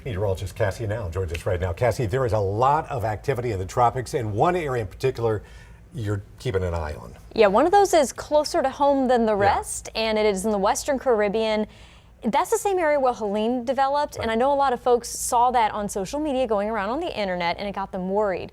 Meteorologist Cassie now joins us right now. Cassie, there is a lot of activity in the tropics, and one area in particular you're keeping an eye on. Yeah, one of those is closer to home than the rest, and it is in the Western Caribbean. That's the same area where Helene developed, and I know a lot of folks saw that on social media going around on the internet, and it got them worried.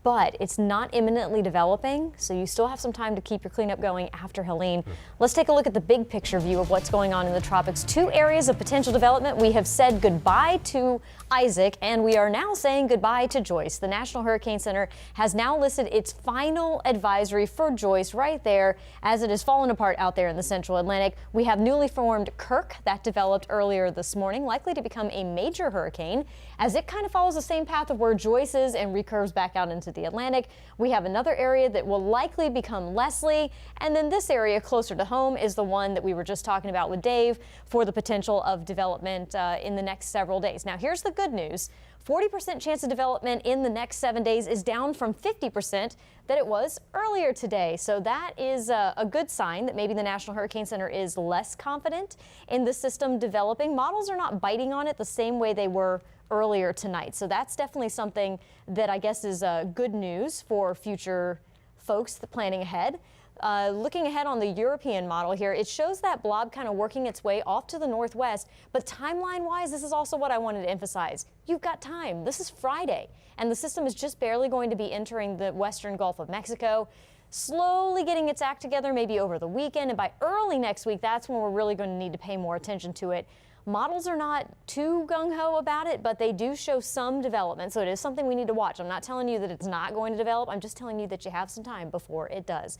But it's not imminently developing, so you still have some time to keep your cleanup going after Helene. Let's take a look at the big picture view of what's going on in the tropics. Two areas of potential development. We have said goodbye to Isaac, and we are now saying goodbye to Joyce. The National Hurricane Center has now listed its final advisory for Joyce right there as it has fallen apart out there in the central Atlantic. We have newly formed Kirk that developed earlier this morning, likely to become a major hurricane as it kind of follows the same path of where Joyce is and recurves back out into the Atlantic. We have another area that will likely become Leslie, and then this area closer to home is the one that we were just talking about with Dave for the potential of development in the next several days. Now here's the good news. 40% chance of development in the next 7 days is down from 50% that it was earlier today. So that is a good sign that maybe the National Hurricane Center is less confident in the system developing. Models are not biting on it the same way they were earlier tonight. So that's definitely something that I guess is good news for future folks planning ahead. Looking ahead on the European model here, it shows that blob kind of working its way off to the northwest, but timeline-wise, this is also what I wanted to emphasize. You've got time. This is Friday, and the system is just barely going to be entering the western Gulf of Mexico, slowly getting its act together maybe over the weekend, and by early next week, that's when we're really going to need to pay more attention to it. Models are not too gung-ho about it, but they do show some development, so it is something we need to watch. I'm not telling you that it's not going to develop. I'm just telling you that you have some time before it does.